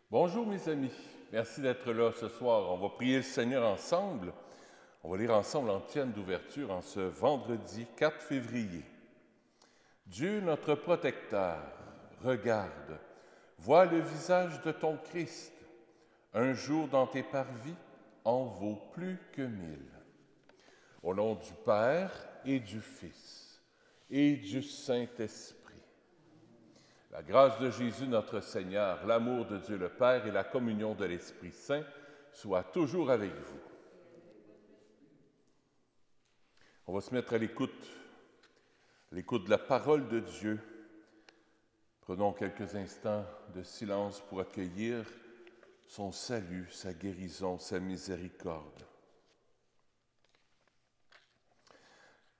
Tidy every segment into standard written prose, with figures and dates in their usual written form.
Bonjour mes amis, merci d'être là ce soir. On va prier le Seigneur ensemble. On va lire ensemble l'antienne d'ouverture en ce vendredi 4 février. Dieu notre protecteur, regarde, vois le visage de ton Christ. Un jour dans tes parvis en vaut plus que 1000. Au nom du Père et du Fils et du Saint-Esprit. La grâce de Jésus notre Seigneur, l'amour de Dieu le Père et la communion de l'Esprit Saint soient toujours avec vous. On va se mettre à l'écoute de la parole de Dieu. Prenons quelques instants de silence pour accueillir son salut, sa guérison, sa miséricorde.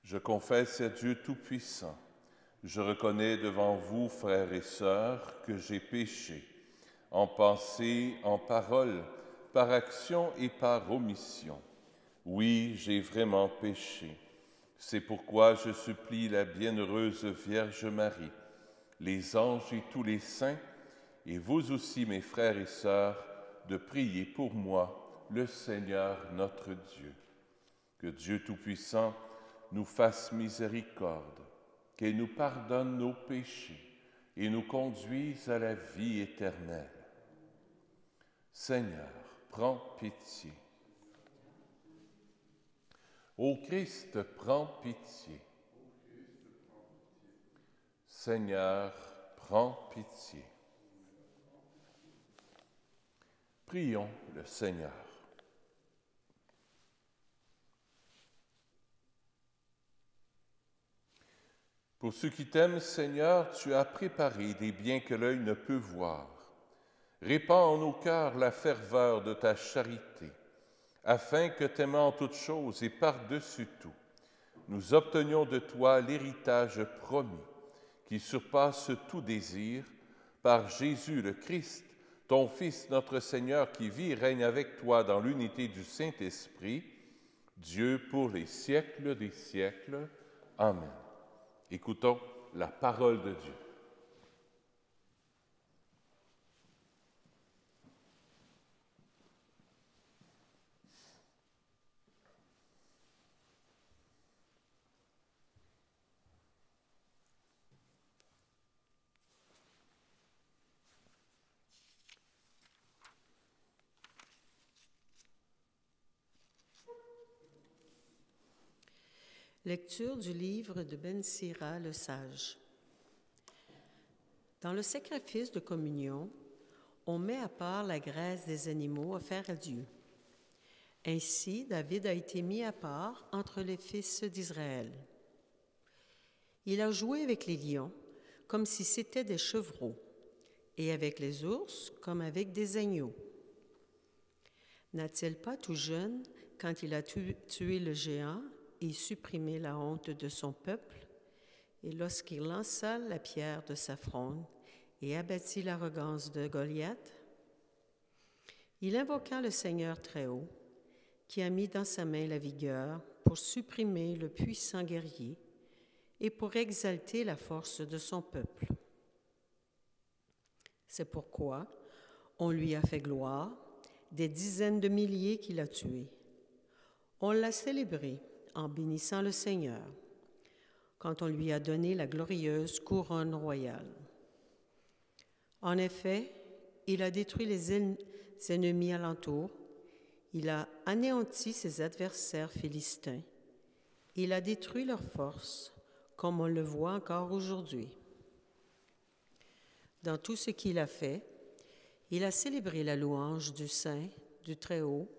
Je confesse à Dieu Tout-Puissant. Je reconnais devant vous, frères et sœurs, que j'ai péché, en pensée, en parole, par action et par omission. Oui, j'ai vraiment péché. C'est pourquoi je supplie la bienheureuse Vierge Marie, les anges et tous les saints, et vous aussi, mes frères et sœurs, de prier pour moi, le Seigneur notre Dieu. Que Dieu Tout-Puissant nous fasse miséricorde, qu'il nous pardonne nos péchés et nous conduise à la vie éternelle. Seigneur, prends pitié. Ô Christ, prends pitié. Seigneur, prends pitié. Prions le Seigneur. Pour ceux qui t'aiment, Seigneur, tu as préparé des biens que l'œil ne peut voir. Répands en nos cœurs la ferveur de ta charité, afin que, t'aimant en toutes choses et par-dessus tout, nous obtenions de toi l'héritage promis, qui surpasse tout désir, par Jésus le Christ, ton Fils, notre Seigneur, qui vit et règne avec toi dans l'unité du Saint-Esprit, Dieu pour les siècles des siècles. Amen. Écoutons la parole de Dieu. Lecture du livre de Ben Sira le sage. Dans le sacrifice de communion, on met à part la graisse des animaux offerts à Dieu. Ainsi, David a été mis à part entre les fils d'Israël. Il a joué avec les lions comme si c'étaient des chevreaux, et avec les ours comme avec des agneaux. N'a-t-il pas tout jeune, quand il a tué le géant et supprimé la honte de son peuple, et lorsqu'il lança la pierre de sa fronde et abattit l'arrogance de Goliath? Il invoqua le Seigneur Très-Haut, qui a mis dans sa main la vigueur pour supprimer le puissant guerrier et pour exalter la force de son peuple. C'est pourquoi on lui a fait gloire, des dizaines de milliers qu'il a tués. On l'a célébré en bénissant le Seigneur, quand on lui a donné la glorieuse couronne royale. En effet, il a détruit les ennemis alentour, il a anéanti ses adversaires philistins, il a détruit leurs forces, comme on le voit encore aujourd'hui. Dans tout ce qu'il a fait, il a célébré la louange du Saint, du Très-Haut,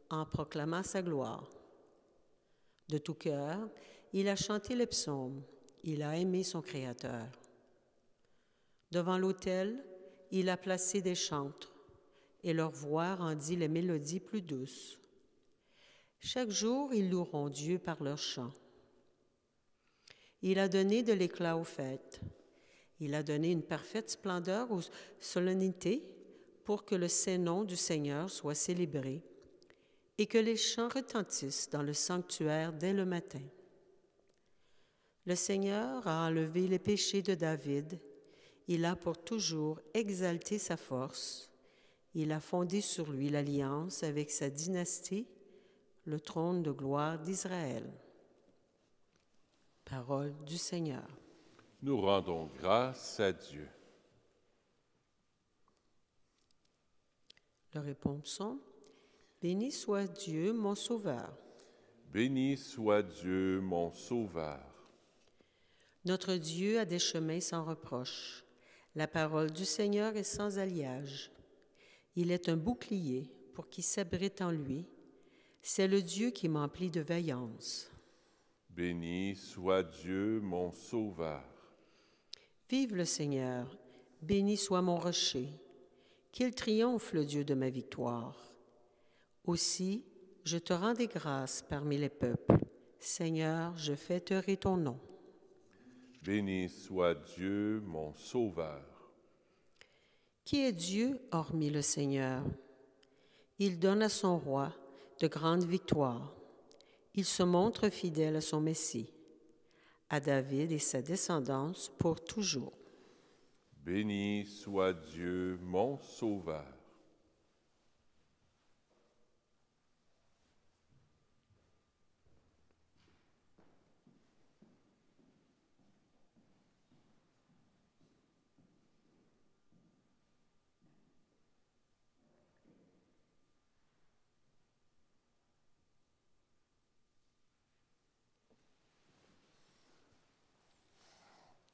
en proclamant sa gloire. De tout cœur, il a chanté les psaumes, il a aimé son Créateur. Devant l'autel, il a placé des chantres, et leur voix rendit les mélodies plus douces. Chaque jour, ils loueront Dieu par leurs chants. Il a donné de l'éclat aux fêtes. Il a donné une parfaite splendeur aux solennités pour que le saint nom du Seigneur soit célébré et que les chants retentissent dans le sanctuaire dès le matin. Le Seigneur a enlevé les péchés de David. Il a pour toujours exalté sa force Il a fondé sur lui l'alliance avec sa dynastie, le trône de gloire d'Israël. Parole du Seigneur. Nous rendons grâce à Dieu. Le réponsons. Béni soit Dieu, mon Sauveur. Béni soit Dieu, mon Sauveur. Notre Dieu a des chemins sans reproche. La parole du Seigneur est sans alliage. Il est un bouclier pour qui s'abrite en lui. C'est le Dieu qui m'emplit de vaillance. Béni soit Dieu, mon Sauveur. Vive le Seigneur, béni soit mon rocher. Qu'il triomphe le Dieu de ma victoire. Aussi, je te rends des grâces parmi les peuples. Seigneur, je fêterai ton nom. Béni soit Dieu, mon Sauveur. Qui est Dieu hormis le Seigneur? Il donne à son roi de grandes victoires. Il se montre fidèle à son Messie, à David et sa descendance pour toujours. Béni soit Dieu, mon Sauveur.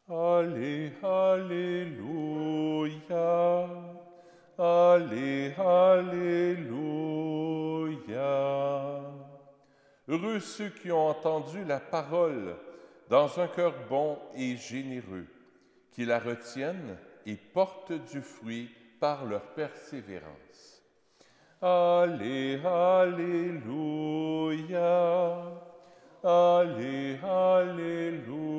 Allez, alléluia. Allez, alléluia. Heureux ceux qui ont entendu la parole dans un cœur bon et généreux, qui la retiennent et portent du fruit par leur persévérance. Allez, alléluia. Allez, alléluia.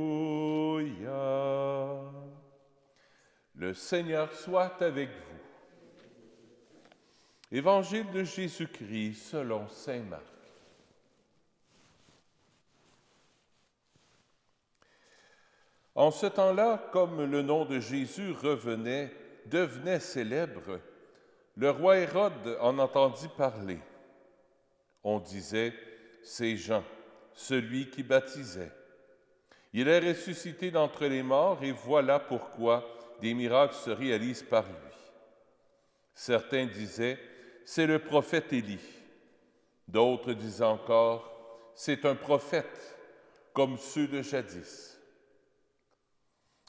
Le Seigneur soit avec vous. Évangile de Jésus-Christ selon saint Marc. En ce temps-là, comme le nom de Jésus devenait célèbre, le roi Hérode en entendit parler. On disait, c'est Jean, celui qui baptisait. Il est ressuscité d'entre les morts et voilà pourquoi des miracles se réalisent par lui. Certains disaient, c'est le prophète Élie. D'autres disaient encore, c'est un prophète, comme ceux de jadis.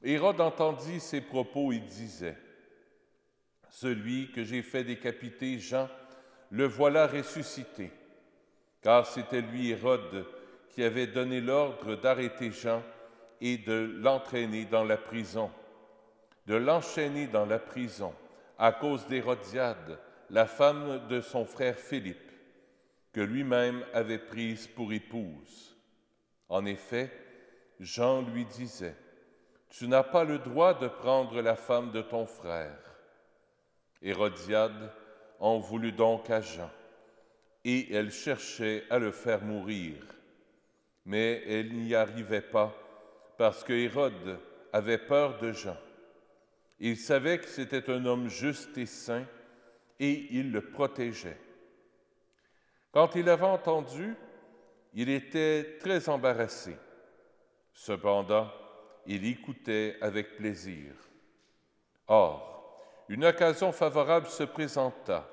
Hérode entendit ces propos et disait, celui que j'ai fait décapiter, Jean, le voilà ressuscité. Car c'était lui, Hérode, qui avait donné l'ordre d'arrêter Jean et de l'entraîner dans la prison, de l'enchaîner dans la prison, à cause d'Hérodiade, la femme de son frère Philippe, que lui-même avait prise pour épouse. En effet, Jean lui disait, « Tu n'as pas le droit de prendre la femme de ton frère. » Hérodiade en voulut donc à Jean, et elle cherchait à le faire mourir. Mais elle n'y arrivait pas, parce que Hérode avait peur de Jean. Il savait que c'était un homme juste et saint, et il le protégeait. Quand il avait entendu, il était très embarrassé. Cependant, il écoutait avec plaisir. Or, une occasion favorable se présenta,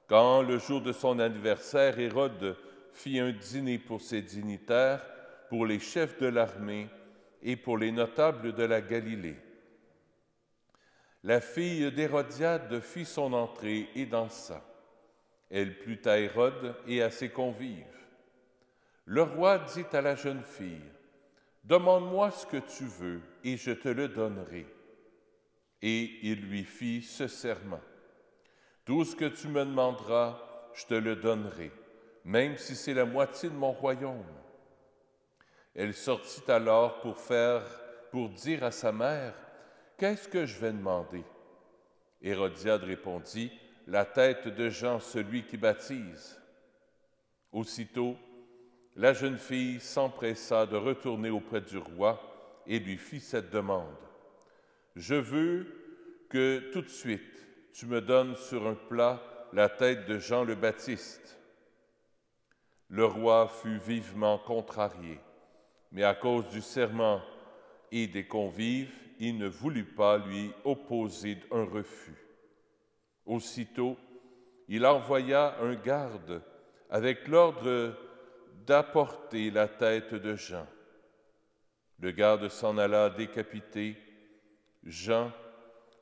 quand, le jour de son anniversaire, Hérode fit un dîner pour ses dignitaires, pour les chefs de l'armée et pour les notables de la Galilée. La fille d'Hérodiade fit son entrée et dansa. Elle plut à Hérode et à ses convives. Le roi dit à la jeune fille, « Demande-moi ce que tu veux, et je te le donnerai. » Et il lui fit ce serment, « Tout ce que tu me demanderas, je te le donnerai, même si c'est la moitié de mon royaume. » Elle sortit alors pour dire à sa mère, « Qu'est-ce que je vais demander? » Hérodiade répondit, « La tête de Jean, celui qui baptise. » Aussitôt, la jeune fille s'empressa de retourner auprès du roi et lui fit cette demande. « Je veux que tout de suite tu me donnes sur un plat la tête de Jean le Baptiste. Le roi fut vivement contrarié, mais à cause du serment et des convives, il ne voulut pas lui opposer un refus. Aussitôt, il envoya un garde avec l'ordre d'apporter la tête de Jean. Le garde s'en alla décapiter Jean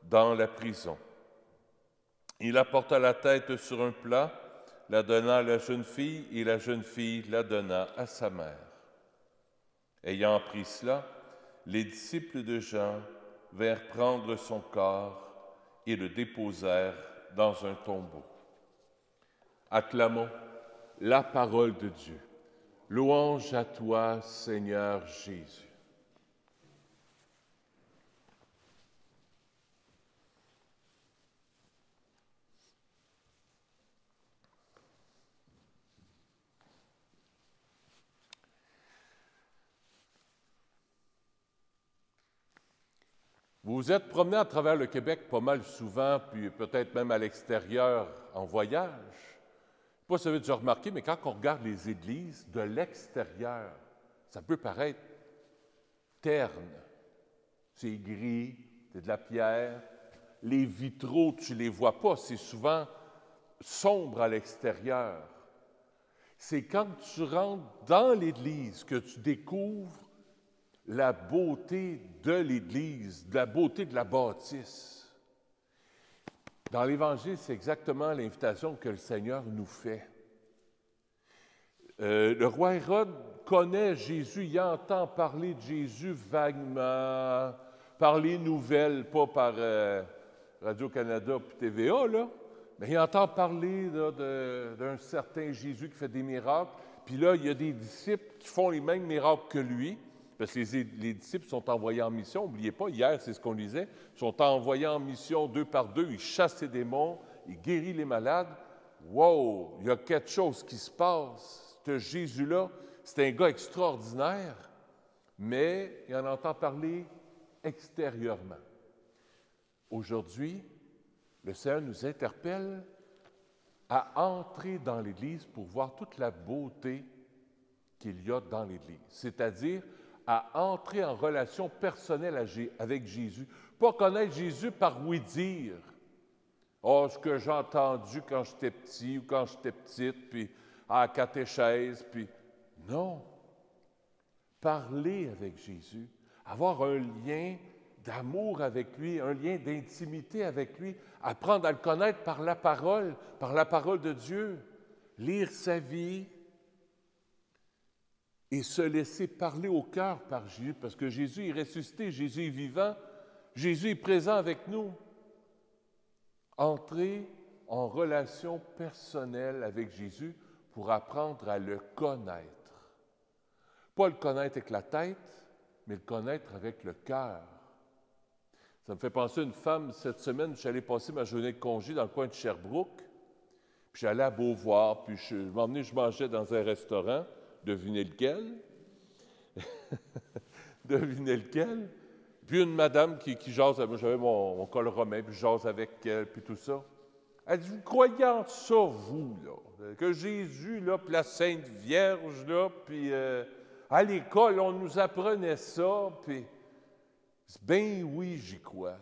dans la prison. Il apporta la tête sur un plat, la donna à la jeune fille, et la jeune fille la donna à sa mère. Ayant appris cela, les disciples de Jean vinrent prendre son corps et le déposèrent dans un tombeau. Acclamons la parole de Dieu. Louange à toi, Seigneur Jésus. Vous vous êtes promené à travers le Québec pas mal souvent, puis peut-être même à l'extérieur en voyage. Je ne sais pas si vous avez déjà remarqué, mais quand on regarde les églises de l'extérieur, ça peut paraître terne. C'est gris, c'est de la pierre. Les vitraux, tu ne les vois pas, c'est souvent sombre à l'extérieur. C'est quand tu rentres dans l'église que tu découvres la beauté de l'Église, la beauté de la bâtisse. Dans l'Évangile, c'est exactement l'invitation que le Seigneur nous fait. Le roi Hérode connaît Jésus, il entend parler de Jésus vaguement, par les nouvelles, pas par Radio-Canada puis TVA, là, mais il entend parler d'un certain Jésus qui fait des miracles, puis là, il y a des disciples qui font les mêmes miracles que lui. Parce que les disciples sont envoyés en mission. N'oubliez pas, hier, c'est ce qu'on lisait. Ils sont envoyés en mission 2 par 2. Ils chassent les démons, ils guérissent les malades. Wow! Il y a quelque chose qui se passe. Ce Jésus-là, c'est un gars extraordinaire, mais il en entend parler extérieurement. Aujourd'hui, le Seigneur nous interpelle à entrer dans l'Église pour voir toute la beauté qu'il y a dans l'Église. C'est-à-dire à entrer en relation personnelle avec Jésus. Pas connaître Jésus par oui-dire. Oh, ce que j'ai entendu quand j'étais petit ou quand j'étais petite, puis à la catéchèse, puis... Non. Parler avec Jésus, avoir un lien d'amour avec lui, un lien d'intimité avec lui, apprendre à le connaître par la parole de Dieu, lire sa vie, et se laisser parler au cœur par Jésus, parce que Jésus est ressuscité, Jésus est vivant, Jésus est présent avec nous. Entrer en relation personnelle avec Jésus pour apprendre à le connaître. Pas le connaître avec la tête, mais le connaître avec le cœur. Ça me fait penser à une femme, cette semaine, je suis allé passer ma journée de congé dans le coin de Sherbrooke, puis j'allais à Beauvoir, puis je m'emmenais, je mangeais dans un restaurant. Devinez lequel? Devinez lequel? Puis une madame qui jase, moi j'avais mon col romain, puis je jase avec elle, puis tout ça. Elle dit, vous croyez en ça, vous, là? Que Jésus, là, puis la Sainte Vierge, là, puis à l'école, on nous apprenait ça, puis... Ben oui, j'y crois.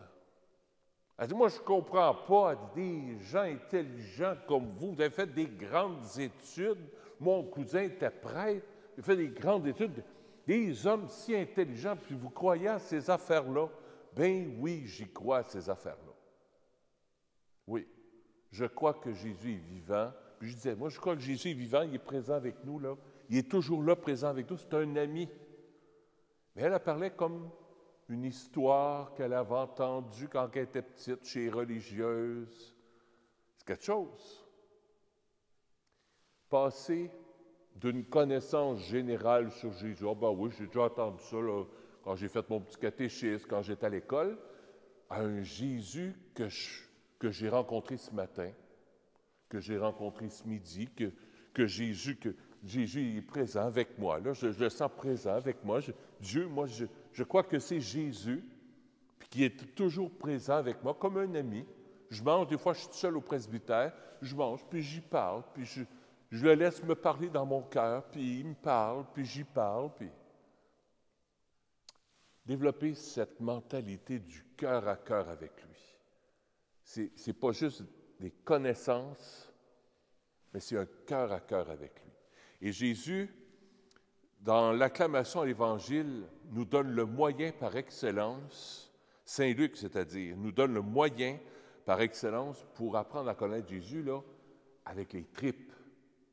Elle dit, moi, je ne comprends pas des gens intelligents comme vous. Vous avez fait des grandes études. Mon cousin était prêtre. Il a fait des grandes études. Des hommes si intelligents, puis vous croyez à ces affaires-là? Ben oui, j'y crois à ces affaires-là. Oui, je crois que Jésus est vivant. Puis je disais, moi, je crois que Jésus est vivant, il est présent avec nous, là. Il est toujours là, présent avec nous. C'est un ami. Mais elle parlait comme une histoire qu'elle avait entendue quand elle était petite, chez les religieuses. C'est quelque chose. Passer d'une connaissance générale sur Jésus. Ah ben oui, j'ai déjà entendu ça là, quand j'ai fait mon petit catéchisme, quand j'étais à l'école, à un Jésus que j'ai rencontré ce matin, que j'ai rencontré ce midi, que Jésus est présent avec moi. Là, je le sens présent avec moi. Dieu, moi, je crois que c'est Jésus, puis qui est toujours présent avec moi, comme un ami. Je mange, des fois, je suis tout seul au presbytère, je mange, puis j'y parle, puis je le laisse me parler dans mon cœur, puis il me parle, puis j'y parle, puis... Développer cette mentalité du cœur à cœur avec lui. C'est pas juste des connaissances, mais c'est un cœur à cœur avec lui. Et Jésus, dans l'acclamation à l'Évangile, nous donne le moyen par excellence, Saint Luc, c'est-à-dire, nous donne le moyen par excellence pour apprendre à connaître Jésus, là, avec les tripes,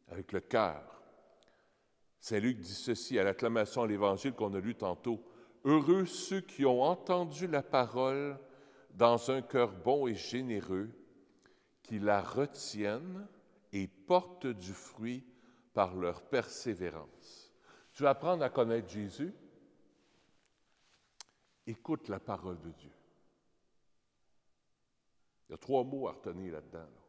avec le cœur. Saint Luc dit ceci à l'acclamation à l'Évangile qu'on a lu tantôt. « Heureux ceux qui ont entendu la parole dans un cœur bon et généreux, qui la retiennent et portent du fruit par leur persévérance. » Tu veux apprendre à connaître Jésus? Écoute la parole de Dieu. Il y a 3 mots à retenir là-dedans. Là.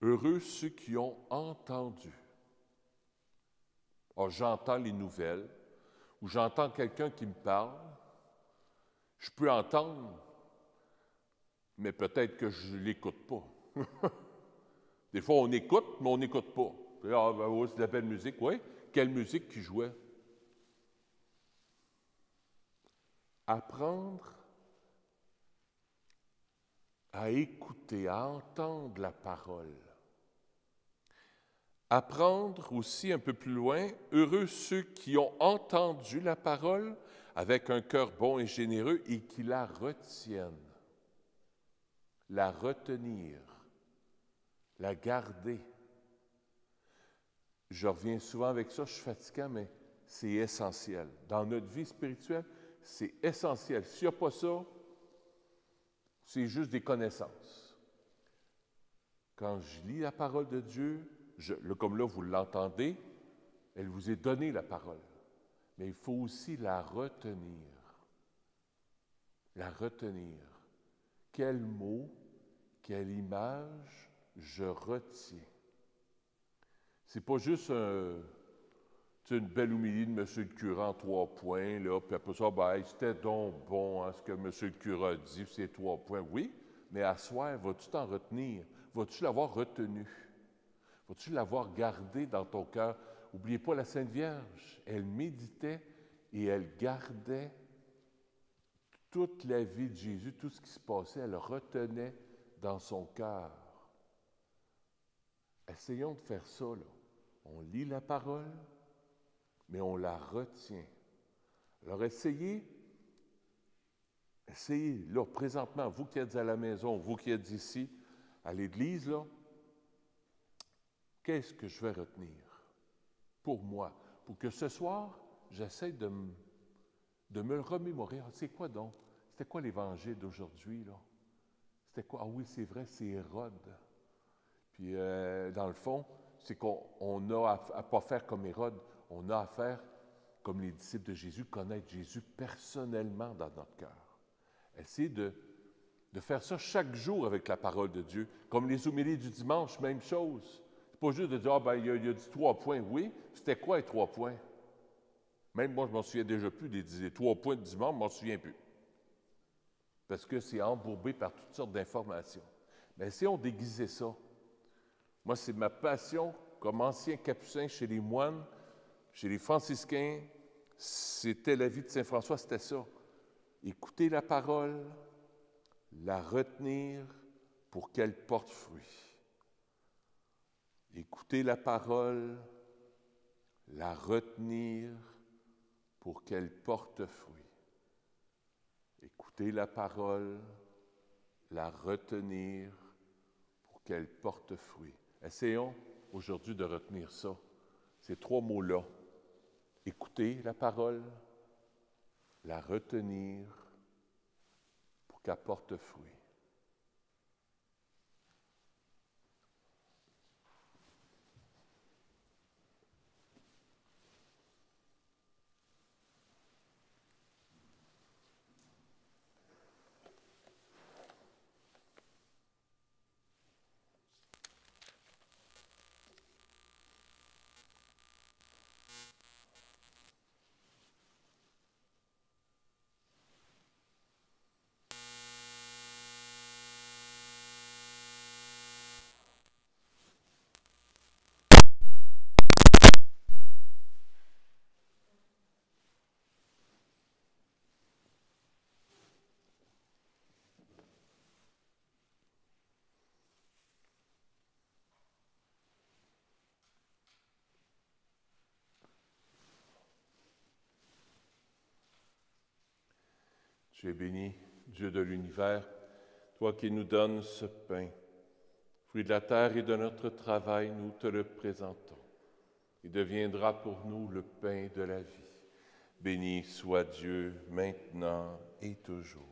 Heureux ceux qui ont entendu. Oh, j'entends les nouvelles, ou j'entends quelqu'un qui me parle. Je peux entendre, mais peut-être que je ne l'écoute pas. Des fois, on écoute, mais on n'écoute pas. Ah, ben oui, c'est de la belle musique. Oui, quelle musique qui jouait? Apprendre à écouter, à entendre la parole. Apprendre aussi un peu plus loin, heureux ceux qui ont entendu la parole avec un cœur bon et généreux et qui la retiennent. La retenir, la garder. Je reviens souvent avec ça, je suis fatiguant, mais c'est essentiel. Dans notre vie spirituelle, c'est essentiel. S'il n'y a pas ça, c'est juste des connaissances. Quand je lis la parole de Dieu, comme là, vous l'entendez, elle vous est donnée, la parole. Mais il faut aussi la retenir. La retenir. Quel mot, quelle image je retiens. C'est pas juste une belle homélie de M. le curé en 3 points, là, puis après ça, ben, c'était donc bon, hein, ce que M. le curé a dit, ces 3 points. Oui, mais à soir, vas-tu t'en retenir? Vas-tu l'avoir retenu? Vas-tu l'avoir gardé dans ton cœur? N'oubliez pas la Sainte Vierge. Elle méditait et elle gardait toute la vie de Jésus, tout ce qui se passait, elle retenait dans son cœur. Essayons de faire ça, là. On lit la parole, mais on la retient. Alors essayez, là, présentement, vous qui êtes à la maison, vous qui êtes ici, à l'église, là, qu'est-ce que je vais retenir pour moi? Pour que ce soir, j'essaie de me le remémorer. Ah, c'est quoi donc? C'était quoi l'Évangile d'aujourd'hui, là? C'était quoi? Ah oui, c'est vrai, c'est Hérode. Puis, dans le fond, c'est qu'on n'a à pas faire comme Hérode, on a à faire comme les disciples de Jésus, connaître Jésus personnellement dans notre cœur. Essayez de faire ça chaque jour avec la parole de Dieu. Comme les homélies du dimanche, même chose. C'est pas juste de dire, ah ben, il a dit 3 points. Oui, c'était quoi les 3 points? Même moi, je m'en souviens déjà plus des 3 points de dimanche, je m'en souviens plus. Parce que c'est embourbé par toutes sortes d'informations. Mais essayons de déguiser ça. Moi, c'est ma passion comme ancien capucin chez les moines, chez les franciscains. C'était la vie de Saint François, c'était ça. Écouter la parole, la retenir pour qu'elle porte fruit. Écouter la parole, la retenir pour qu'elle porte fruit. Écouter la parole, la retenir pour qu'elle porte fruit. Essayons aujourd'hui de retenir ça, ces 3 mots-là. Écouter la parole, la retenir pour qu'elle porte fruit. Tu es béni, Dieu de l'univers, toi qui nous donnes ce pain. Fruit de la terre et de notre travail, nous te le présentons. Il deviendra pour nous le pain de la vie. Béni soit Dieu, maintenant et toujours.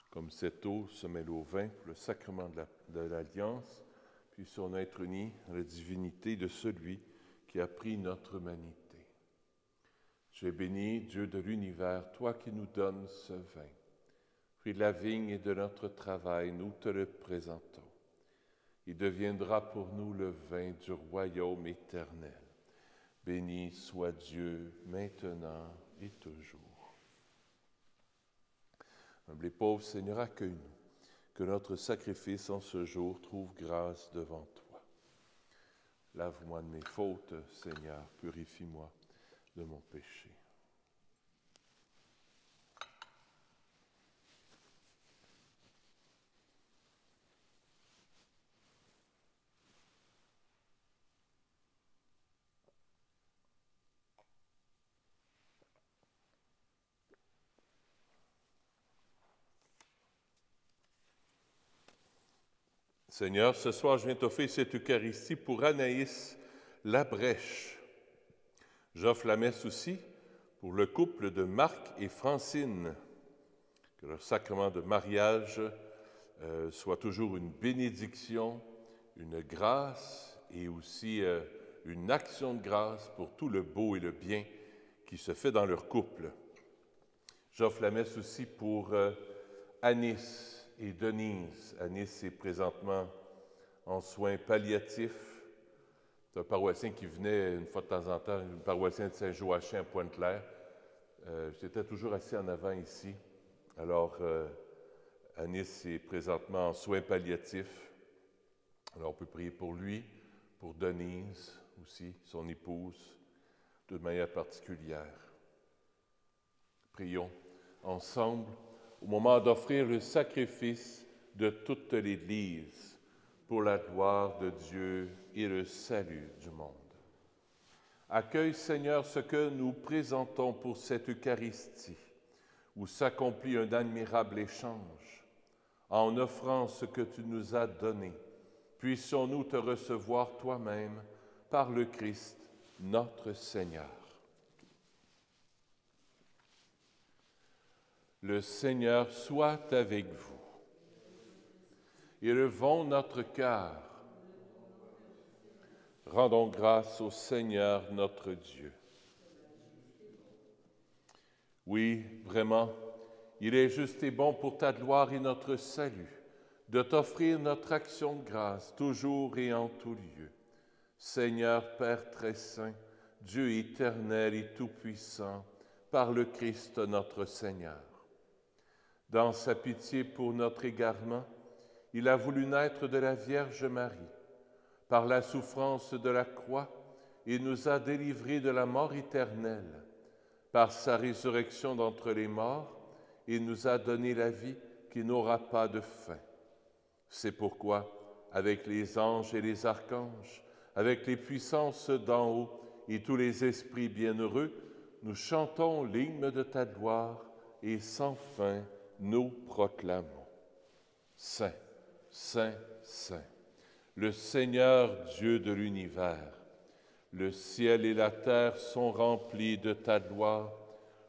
Comme cette eau se mêle au vin pour le sacrement de l'Alliance, puissions être unis à la divinité de celui qui a pris notre humanité. Tu es béni, Dieu de l'univers, toi qui nous donnes ce vin. Fruit de la vigne et de notre travail, nous te le présentons. Il deviendra pour nous le vin du royaume éternel. Béni soit Dieu, maintenant et toujours. Humble et pauvre Seigneur, accueille-nous, que notre sacrifice en ce jour trouve grâce devant toi. Lave-moi de mes fautes, Seigneur, purifie-moi de mon péché. Seigneur, ce soir, je viens t'offrir cette Eucharistie pour Anaïs Labrèche. J'offre la messe aussi pour le couple de Marc et Francine. Que leur sacrement de mariage soit toujours une bénédiction, une grâce et aussi une action de grâce pour tout le beau et le bien qui se fait dans leur couple. J'offre la messe aussi pour Anis et Denise. Anis est présentement en soins palliatifs. C'est un paroissien qui venait une fois de temps en temps, un paroissien de Saint-Joachim à Pointe-Claire. J'étais toujours assis en avant ici. Alors, Anis est présentement en soins palliatifs. Alors, on peut prier pour lui, pour Denise aussi, son épouse, de manière particulière. Prions ensemble au moment d'offrir le sacrifice de toute l'Église pour la gloire de Dieu et le salut du monde. Accueille, Seigneur, ce que nous présentons pour cette Eucharistie, où s'accomplit un admirable échange. En offrant ce que tu nous as donné, puissions-nous te recevoir toi-même par le Christ, notre Seigneur. Le Seigneur soit avec vous. Élevons notre cœur. Rendons grâce au Seigneur notre Dieu. Oui, vraiment, il est juste et bon pour ta gloire et notre salut de t'offrir notre action de grâce toujours et en tout lieu. Seigneur Père très saint, Dieu éternel et tout-puissant, par le Christ notre Seigneur. Dans sa pitié pour notre égarement, il a voulu naître de la Vierge Marie. Par la souffrance de la croix, il nous a délivrés de la mort éternelle. Par sa résurrection d'entre les morts, il nous a donné la vie qui n'aura pas de fin. C'est pourquoi, avec les anges et les archanges, avec les puissances d'en haut et tous les esprits bienheureux, nous chantons l'hymne de ta gloire et sans fin nous proclamons. Saint, Saint, Saint, le Seigneur Dieu de l'univers, le ciel et la terre sont remplis de ta gloire.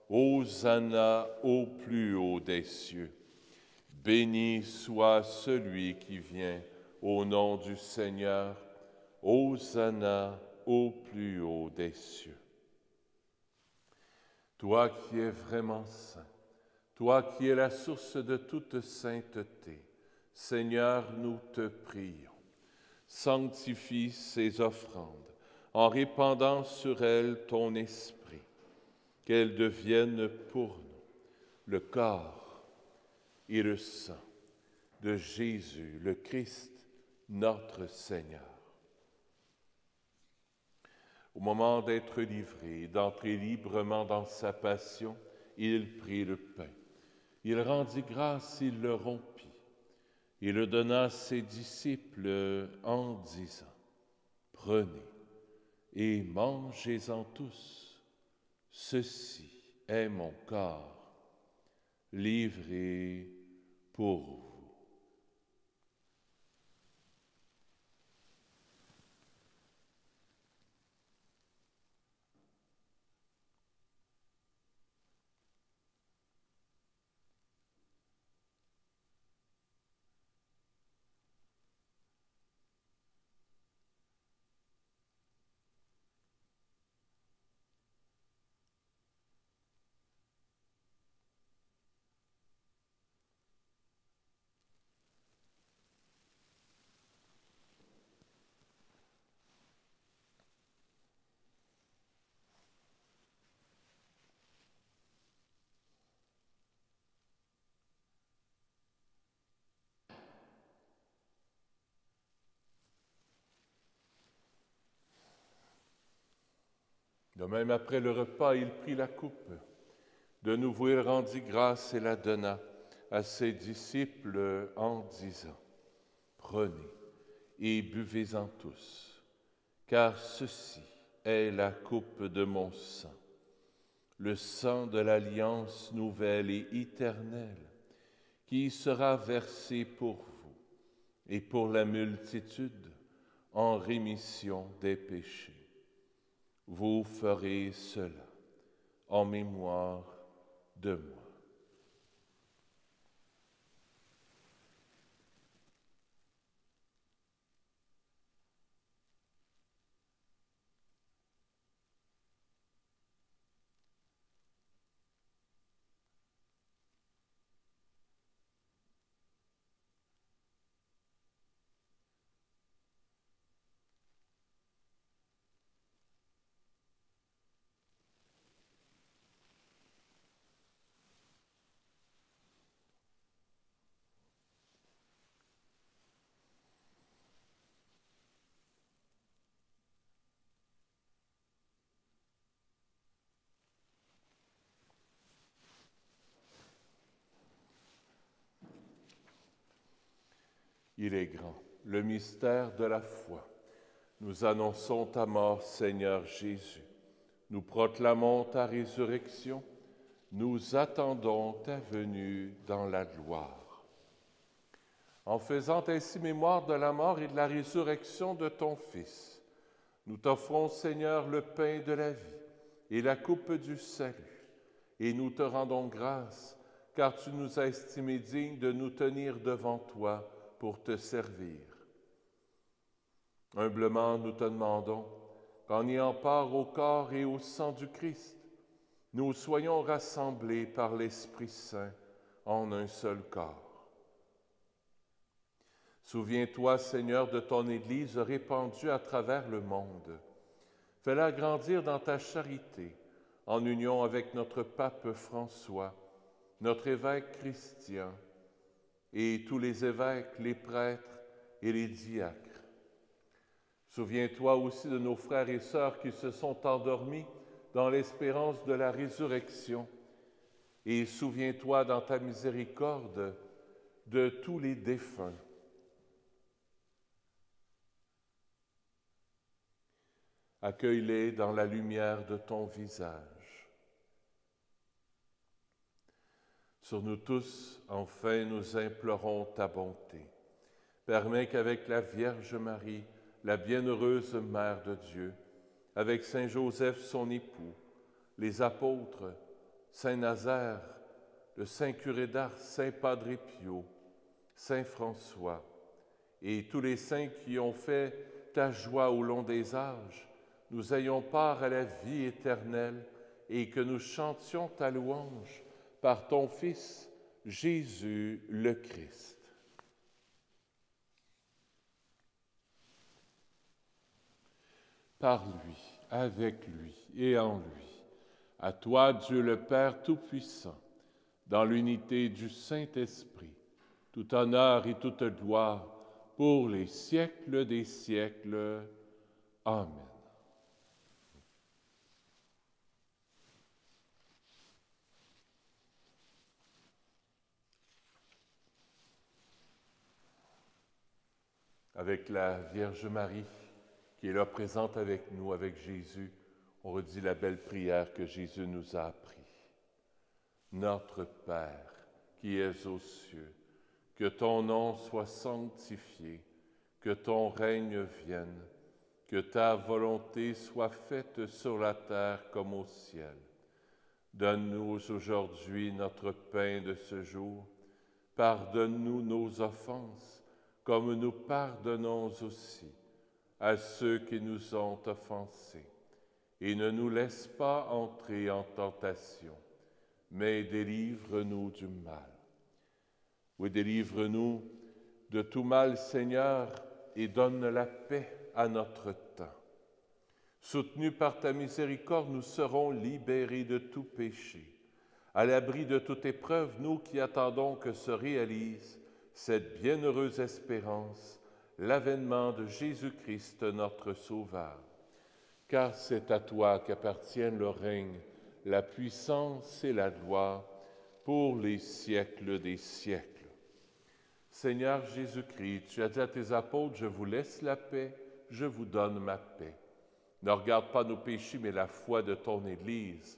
Hosanna au plus haut des cieux. Béni soit celui qui vient au nom du Seigneur. Hosanna au plus haut des cieux. Toi qui es vraiment saint, toi qui es la source de toute sainteté, Seigneur, nous te prions. Sanctifie ces offrandes en répandant sur elles ton esprit, qu'elles deviennent pour nous le corps et le sang de Jésus, le Christ, notre Seigneur. Au moment d'être livré, d'entrer librement dans sa passion il prit le pain. Il rendit grâce, il le rompit. Il le donna à ses disciples en disant, « Prenez et mangez-en tous. Ceci est mon corps, livré pour vous. » De même, après le repas, il prit la coupe. De nouveau, il rendit grâce et la donna à ses disciples en disant, « Prenez et buvez-en tous, car ceci est la coupe de mon sang, le sang de l'alliance nouvelle et éternelle, qui sera versé pour vous et pour la multitude en rémission des péchés. Vous ferez cela en mémoire de moi. » Il est grand, le mystère de la foi. Nous annonçons ta mort, Seigneur Jésus. Nous proclamons ta résurrection. Nous attendons ta venue dans la gloire. En faisant ainsi mémoire de la mort et de la résurrection de ton Fils, nous t'offrons, Seigneur, le pain de la vie et la coupe du salut, et nous te rendons grâce, car tu nous as estimés dignes de nous tenir devant toi pour te servir. Humblement, nous te demandons qu'en ayant part au corps et au sang du Christ, nous soyons rassemblés par l'Esprit Saint en un seul corps. Souviens-toi, Seigneur, de ton Église répandue à travers le monde. Fais-la grandir dans ta charité, en union avec notre pape François, notre évêque Christian, et tous les évêques, les prêtres et les diacres. Souviens-toi aussi de nos frères et sœurs qui se sont endormis dans l'espérance de la résurrection, et souviens-toi dans ta miséricorde de tous les défunts. Accueille-les dans la lumière de ton visage. Sur nous tous, enfin, nous implorons ta bonté. Permets qu'avec la Vierge Marie, la bienheureuse Mère de Dieu, avec Saint Joseph, son époux, les apôtres, Saint Nazaire, le Saint curé d'Ars, Saint Padre Pio, Saint François, et tous les saints qui ont fait ta joie au long des âges, nous ayons part à la vie éternelle et que nous chantions ta louange par ton Fils, Jésus le Christ. Par lui, avec lui et en lui, à toi, Dieu le Père Tout-Puissant, dans l'unité du Saint-Esprit, tout honneur et toute gloire pour les siècles des siècles. Amen. Avec la Vierge Marie, qui est là présente avec nous, avec Jésus, on redit la belle prière que Jésus nous a appris. Notre Père, qui es aux cieux, que ton nom soit sanctifié, que ton règne vienne, que ta volonté soit faite sur la terre comme au ciel. Donne-nous aujourd'hui notre pain de ce jour. Pardonne-nous nos offenses, comme nous pardonnons aussi à ceux qui nous ont offensés. Et ne nous laisse pas entrer en tentation, mais délivre-nous du mal. Oui, délivre-nous de tout mal, Seigneur, et donne la paix à notre temps. Soutenus par ta miséricorde, nous serons libérés de tout péché. À l'abri de toute épreuve, nous qui attendons que se réalise cette bienheureuse espérance, l'avènement de Jésus-Christ, notre Sauveur. Car c'est à toi qu'appartiennent le règne, la puissance et la gloire pour les siècles des siècles. Seigneur Jésus-Christ, tu as dit à tes apôtres, je vous laisse la paix, je vous donne ma paix. Ne regarde pas nos péchés, mais la foi de ton Église,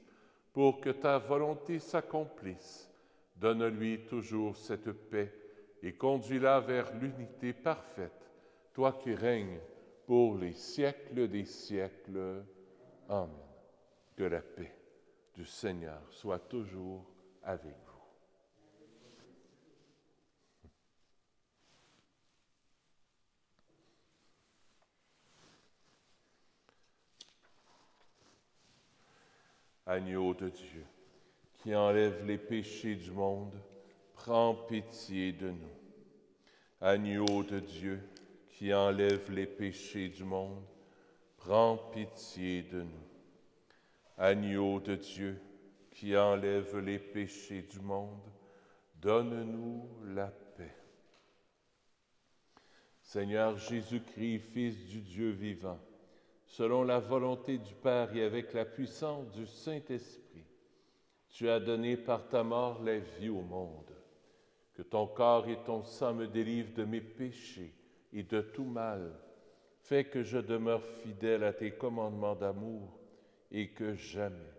pour que ta volonté s'accomplisse. Donne-lui toujours cette paix et conduis-la vers l'unité parfaite, toi qui règnes pour les siècles des siècles. Amen. Que la paix du Seigneur soit toujours avec vous. Agneau de Dieu, qui enlève les péchés du monde, prends pitié de nous. Agneau de Dieu, qui enlève les péchés du monde, prends pitié de nous. Agneau de Dieu, qui enlève les péchés du monde, donne-nous la paix. Seigneur Jésus-Christ, Fils du Dieu vivant, selon la volonté du Père et avec la puissance du Saint-Esprit, tu as donné par ta mort la vie au monde. Que ton corps et ton sang me délivrent de mes péchés et de tout mal. Fais que je demeure fidèle à tes commandements d'amour et que jamais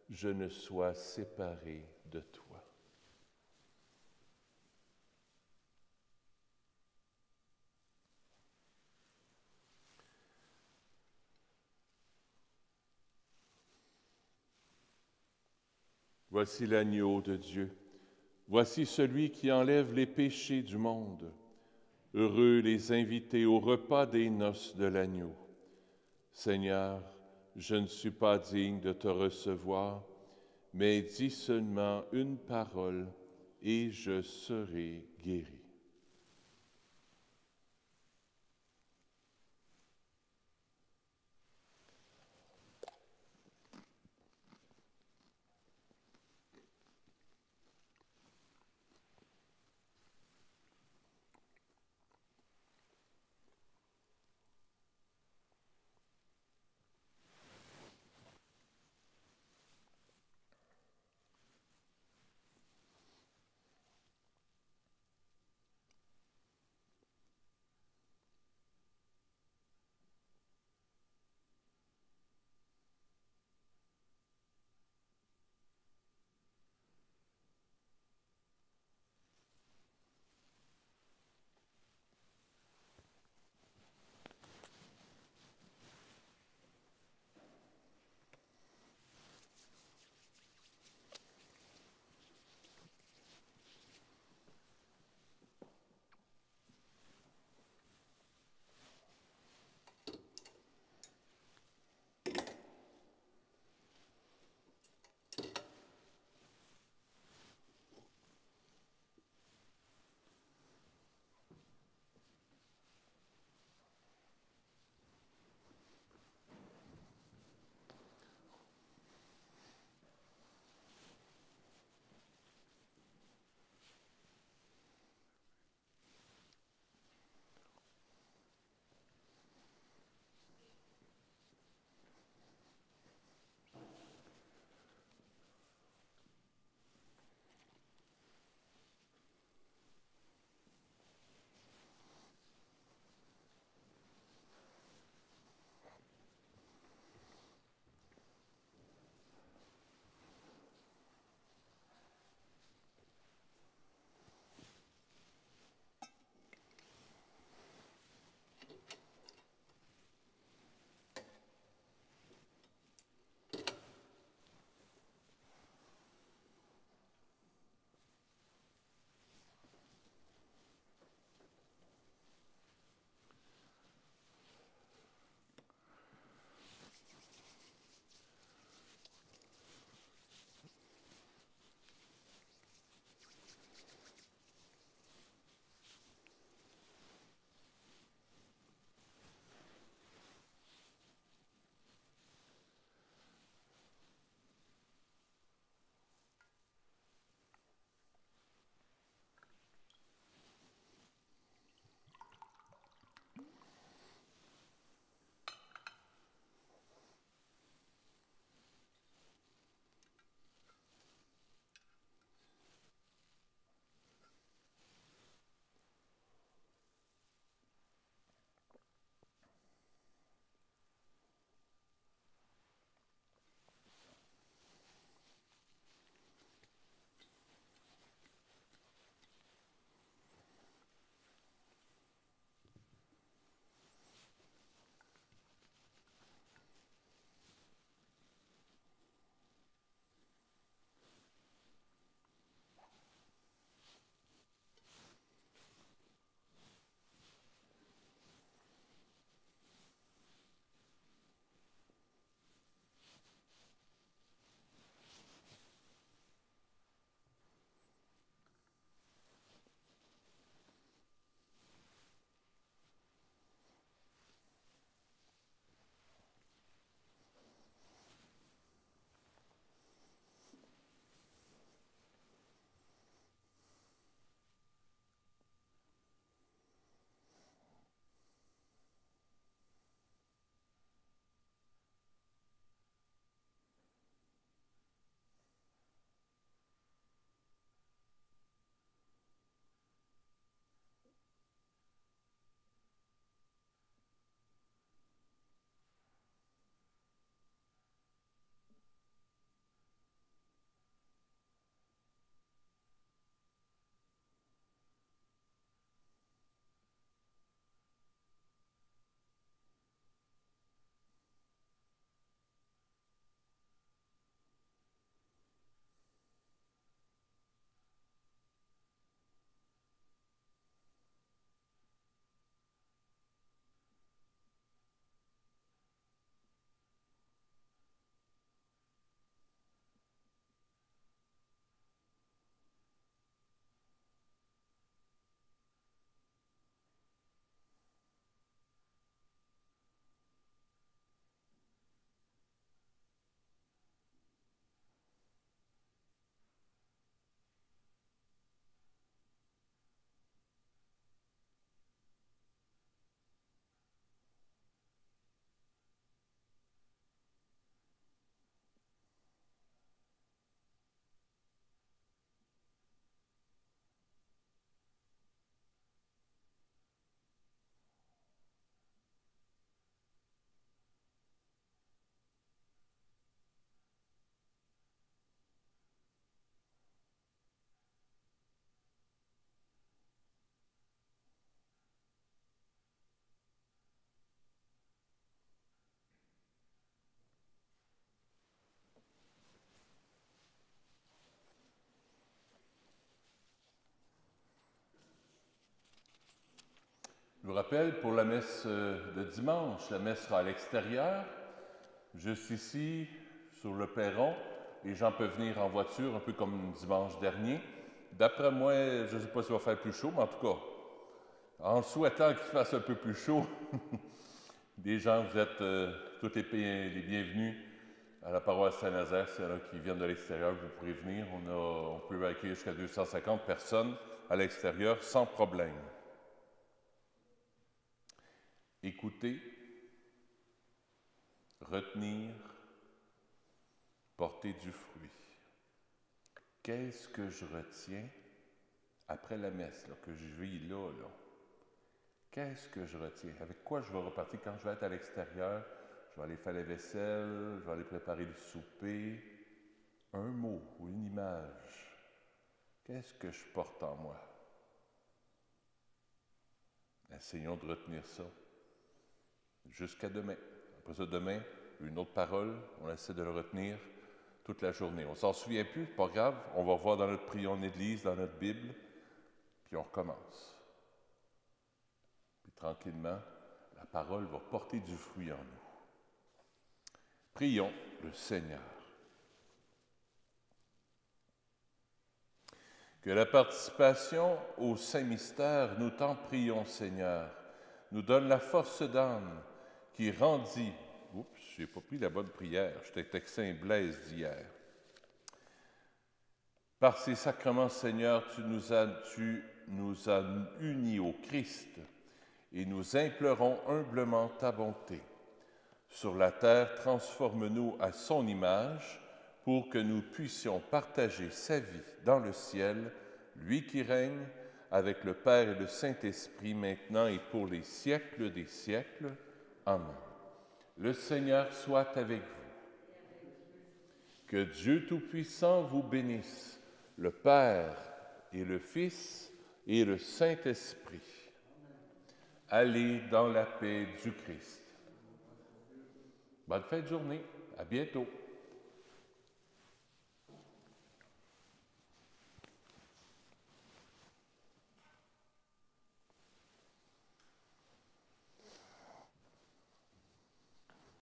je ne sois séparé de toi. Voici l'agneau de Dieu. Voici celui qui enlève les péchés du monde. Heureux les invités au repas des noces de l'agneau. Seigneur, je ne suis pas digne de te recevoir, mais dis seulement une parole et je serai guéri. vous rappelle, pour la messe de dimanche, la messe sera à l'extérieur, juste ici, sur le perron. Les gens peuvent venir en voiture, un peu comme dimanche dernier. D'après moi, je ne sais pas s'il va faire plus chaud, mais en tout cas, en souhaitant qu'il fasse un peu plus chaud, les gens, vous êtes tous les bienvenus à la paroisse Saint-Nazaire. S'il y en a qui viennent de l'extérieur, vous pourrez venir. On peut accueillir jusqu'à 250 personnes à l'extérieur sans problème. Écouter, retenir, porter du fruit. Qu'est-ce que je retiens après la messe, là, que je vis là? Qu'est-ce que je retiens? Avec quoi je vais repartir quand je vais être à l'extérieur? Je vais aller faire la vaisselle, je vais aller préparer le souper. Un mot ou une image. Qu'est-ce que je porte en moi? Essayons de retenir ça jusqu'à demain. Après ça, demain, une autre parole, on essaie de le retenir toute la journée. On ne s'en souvient plus, pas grave, on va voir dans notre prière en Église, dans notre Bible, puis on recommence. Puis tranquillement, la parole va porter du fruit en nous. Prions le Seigneur. Que la participation au Saint-Mystère, nous t'en prions, Seigneur, nous donne la force d'âme qui rendit... Oups, je n'ai pas pris la bonne prière, j'étais avec Saint-Blaise d'hier. Par ces sacrements, Seigneur, tu nous as unis au Christ et nous implorons humblement ta bonté. Sur la terre, transforme-nous à son image pour que nous puissions partager sa vie dans le ciel, lui qui règne avec le Père et le Saint-Esprit maintenant et pour les siècles des siècles. Amen. Le Seigneur soit avec vous. Que Dieu Tout-Puissant vous bénisse, le Père et le Fils et le Saint-Esprit. Allez dans la paix du Christ. Bonne fin de journée. À bientôt.